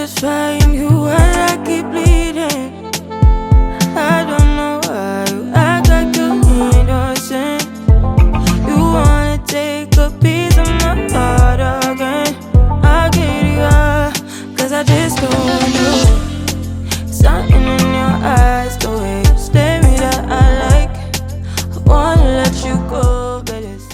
satisfying you when I keep bleeding. I don't know why you act like you're innocent. You wanna take a piece of my heart again. I'll get you up, 'cause I just don't know. Something in your eyes, the way you stare me that I like. I wanna let you go, but it's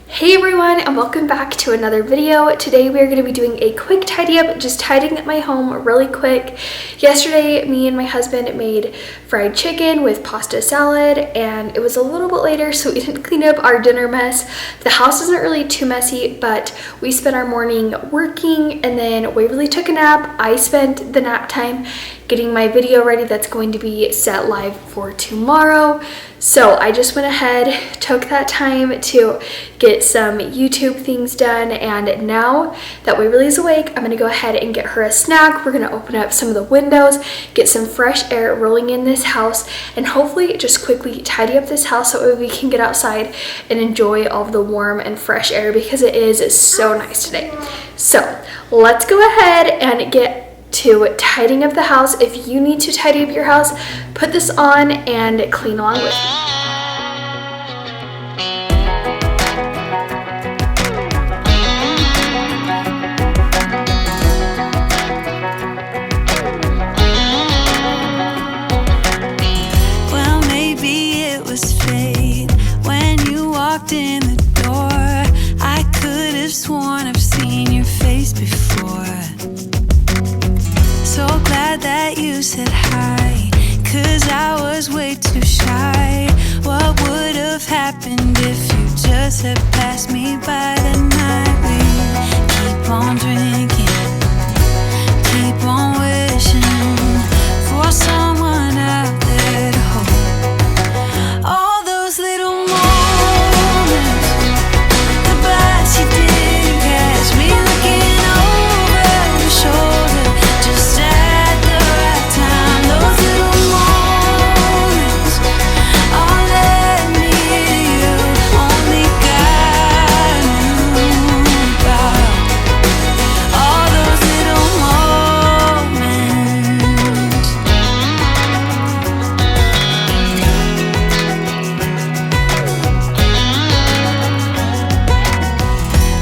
Hey everyone, and welcome back to another video. Today we are going to be doing a quick tidy up, just tidying up my home really quick. Yesterday, me and my husband made fried chicken with pasta salad, and it was a little bit later, so we didn't clean up our dinner mess. The house isn't really too messy, but we spent our morning working, and then Waverly took a nap. I spent the nap time getting my video ready that's going to be set live for tomorrow. So I just went ahead, took that time to get some YouTube things done, and now that Waverly's awake, I'm gonna go ahead and get her a snack. We're gonna open up some of the windows, get some fresh air rolling in this house, and hopefully just quickly tidy up this house so we can get outside and enjoy all of the warm and fresh air because it is so nice today. So let's go ahead and get to tidying up the house. If you need to tidy up your house, put this on and clean along with me. Well, maybe it was fate when you walked in the door. I could have sworn I've seen your face before. So glad that you said hi, 'cause I was way too shy. What would have happened if you just had passed me by the night? We keep on drinking, keep on wishing for someone out there to hold. All those little moments, the bites you didn't catch me looking over your shoulder, just at the right time. Those little moments all led me to you. Only God knew about all those little moments.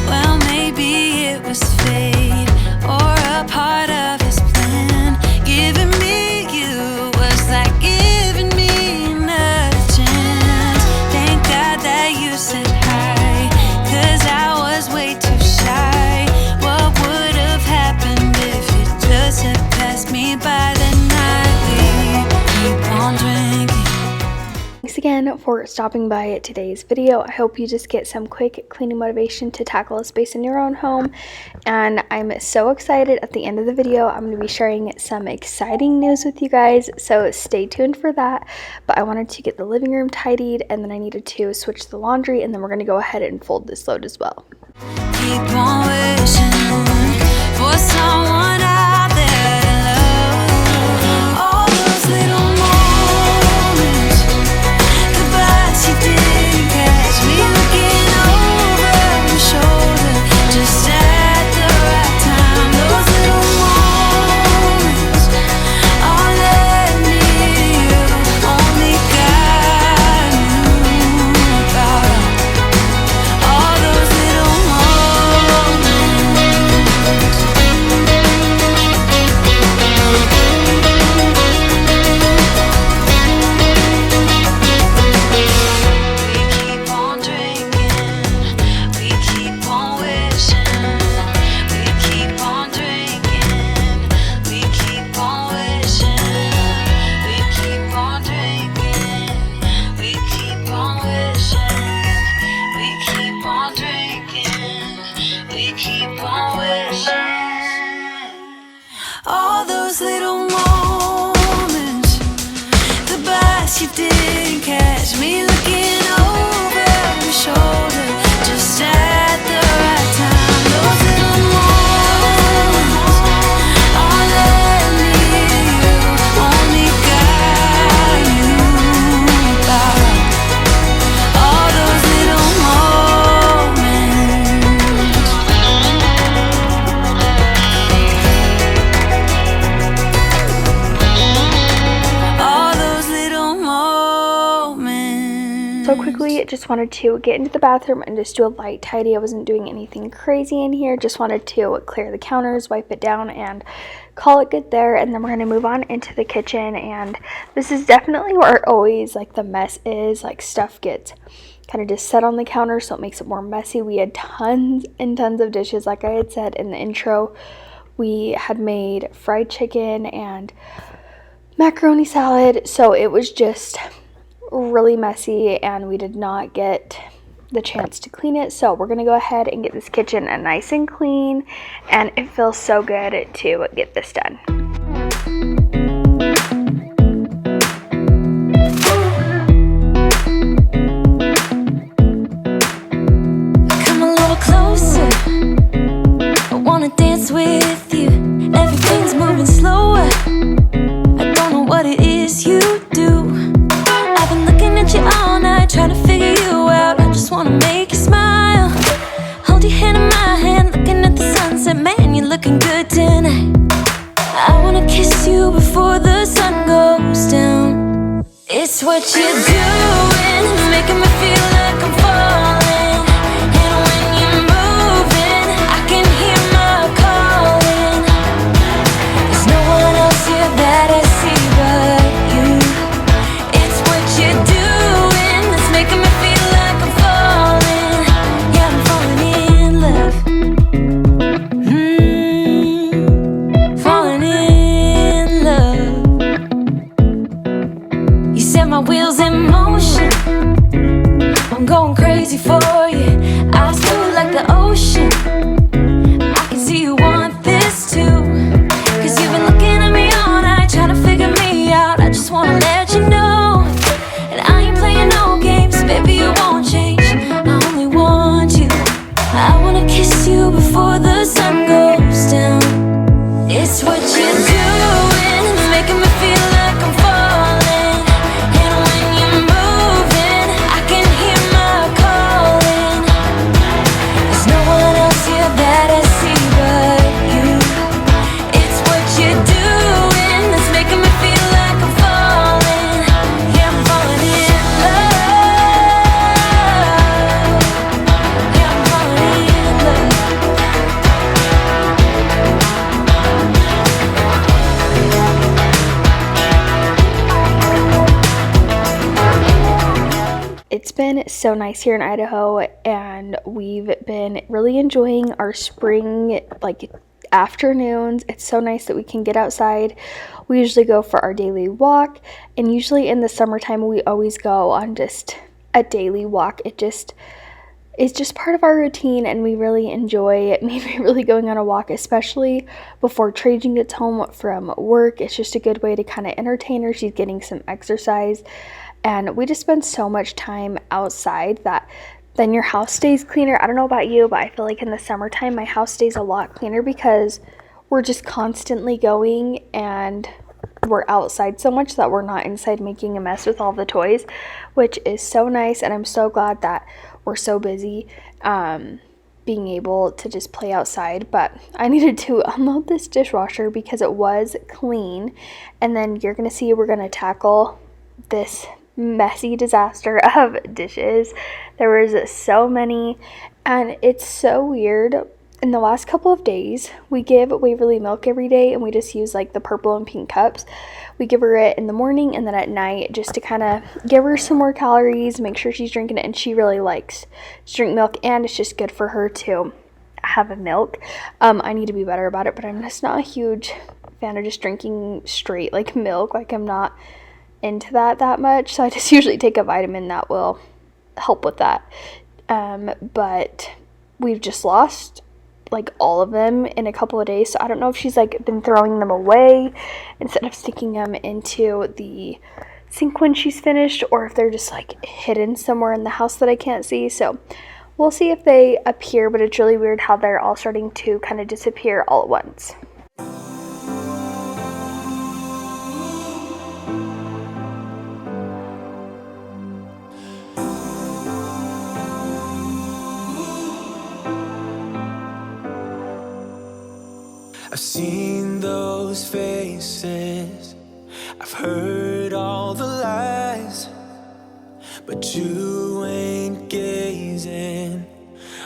Well, maybe it was fate or a part of his plan. Giving me you was like giving me another chance. Thank God that you said hi, 'cause I was way too shy. What would have happened if you just had passed me by the night? We keep on drinking. Thanks again for stopping by today's video. I hope you just get some quick cleaning motivation to tackle a space in your own home. And I'm so excited. At the end of the video, I'm going to be sharing some exciting news with you guys, so stay tuned for that. But I wanted to get the living room tidied, and then I needed to switch the laundry, and then we're going to go ahead and fold this load as well. Keep on wishing for someone out there to love. All those little moments, the bites you didn't catch me looking over your shoulder, just at the right time. Those little moments all led me to you. Only God knew about all those little moments. just wanted to get into the bathroom and just do a light tidy. I wasn't doing anything crazy in here. Just wanted to clear the counters, wipe it down, and call it good there. And then we're going to move on into the kitchen. And this is definitely where always like the mess is. Like stuff gets kind of just set on the counter, so it makes it more messy. We had tons and tons of dishes. Like I had said in the intro, we had made fried chicken and macaroni salad, so it was just really messy and we did not get the chance to clean it. So we're gonna go ahead and get this kitchen nice and clean, and it feels so good to get this done. Come a little closer, I wanna dance with you. Everything's moving slower, I don't know what it is you do. I've been looking at you all night, trying to figure you out. I just wanna make you smile. Hold your hand in my hand, looking at the sunset. Man, you're looking good tonight. I wanna kiss you before the sun goes down. It's what you're doing, making me feel like I'm falling. And when you're moving, I can hear my calling. There's no one else here that I see but you. It's what you're doing that's making me feel like I'm falling. Yeah, I'm falling in love. You set my wheels in motion, I'm going crazy for you. Eyes blue like the ocean, I can see you want this too. Cause you've been looking at me all night, trying to figure me out. I just wanna let you know, and I ain't playing no games, baby, you won't change. I only want you. I wanna kiss you before the sun goes down. It's what you're doing, it's making me feel like I'm falling. And when you're moving, I can hear my calling. There's no one else here that I see but you. It's what you're doing that's making me feel like I'm falling. Yeah, I'm falling in love. Yeah, I'm falling in love. It's been so nice here in Idaho, and we've been really enjoying our spring like afternoons. It's so nice that we can get outside. We usually go for our daily walk, and usually in the summertime we always go on just a daily walk. It's just part of our routine, and we really enjoy it. Maybe really going on a walk, especially before Trajan gets home from work. It's just a good way to kind of entertain her. She's getting some exercise, and we just spend so much time outside that then your house stays cleaner. I don't know about you, but I feel like in the summertime my house stays a lot cleaner because we're just constantly going and we're outside so much that we're not inside making a mess with all the toys, which is so nice. And I'm so glad that we're so busy being able to just play outside. But I needed to unload this dishwasher because it was clean, and then you're gonna see we're gonna tackle this messy disaster of dishes. There was so many, and it's so weird. In the last couple of days, we give Waverly milk every day, and we just use like the purple and pink cups. We give her it in the morning and then at night, just to kind of give her some more calories, make sure she's drinking it, and she really likes to drink milk, and it's just good for her to have a milk. I need to be better about it, but I'm just not a huge fan of just drinking straight like milk. Like, I'm not into that much, so I just usually take a vitamin that will help with that. But we've just lost like all of them in a couple of days, so I don't know if she's like been throwing them away instead of sticking them into the sink when she's finished, or if they're just like hidden somewhere in the house that I can't see. So we'll see if they appear, but it's really weird how they're all starting to kind of disappear all at once. I've seen those faces, I've heard all the lies, but you ain't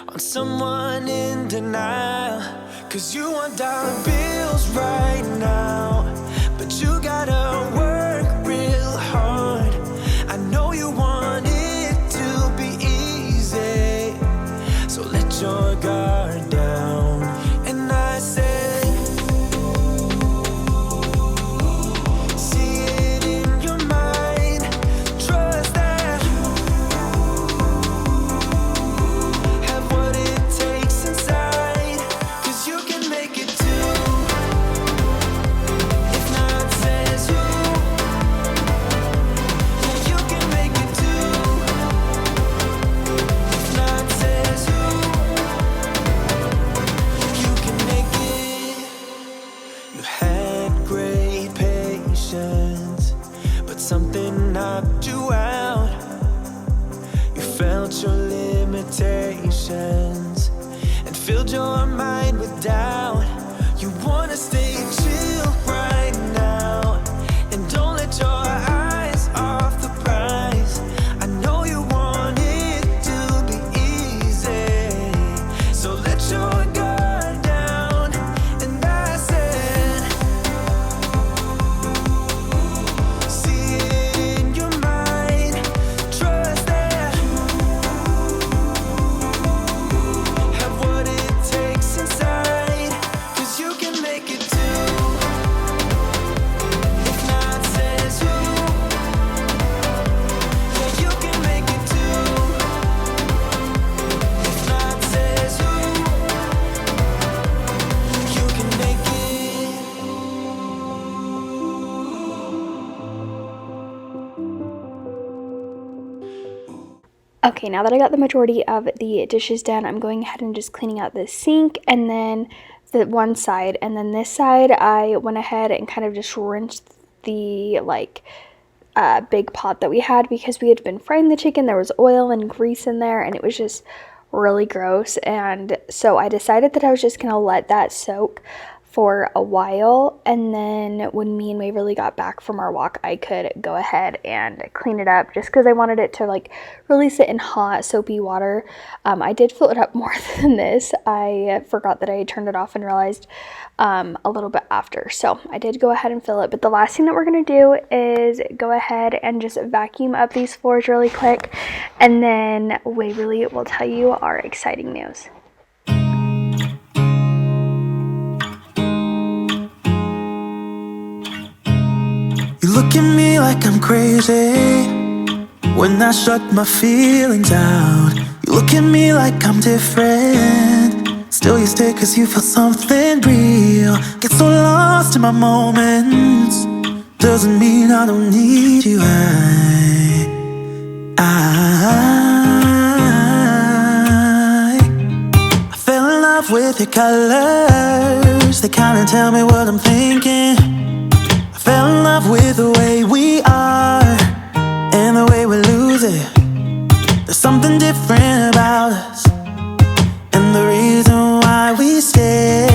on someone in denial. 'Cause you want dollar bills right now, but you gotta work real hard. I know you want it to be easy, so let your guard down. And I said, see it in your mind, trust that have what it takes inside, 'cause you can make it too. If not, says who? Yeah, you can make it too. If not, says who? You can make it. You had great patience, but something knocked you out. You felt your limitations and filled your mind with doubt. You wanna stay chill right now, and don't let your eyes off the prize. I know you want it to be easy, so let your guard down. And I said, see it in your mind, trust that have what it takes inside, 'cause you can make it too. If not, says who? Yeah, you can make it too. If not, says who? You can make it. Okay, now that I got the majority of the dishes done, I'm going ahead and just cleaning out the sink and then the one side. And then this side, I went ahead and kind of just rinsed the big pot that we had because we had been frying the chicken. There was oil and grease in there and it was just really gross. And so I decided that I was just going to let that soak for a while, and then when me and Waverly got back from our walk, I could go ahead and clean it up just because I wanted it to like really sit in hot soapy water. I did fill it up more than this. I forgot that I had turned it off and realized a little bit after, so I did go ahead and fill it. But the last thing that we're going to do is go ahead and just vacuum up these floors really quick, and then Waverly will tell you our exciting news. You look at me like I'm crazy when I shut my feelings out. You look at me like I'm different, still you stay 'cause you feel something real. Get so lost in my moments, doesn't mean I don't need you. I fell in love with your colors, they kinda tell me what I'm thinking. Fell in love with the way we are and the way we lose it. There's something different about us, and the reason why we stay.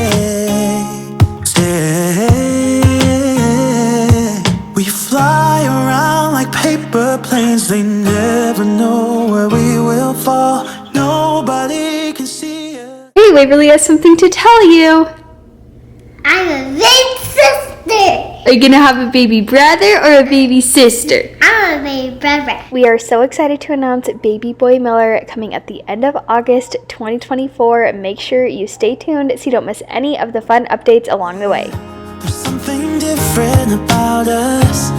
We fly around like paper planes, they never know where we will fall. Nobody can see us. Hey, Waverly has something to tell you. I'm a big sister. Are you gonna have a baby brother or a baby sister? I'm a baby brother. We are so excited to announce baby boy Miller coming at the end of August 2024. Make sure you stay tuned so you don't miss any of the fun updates along the way. There's something different about us.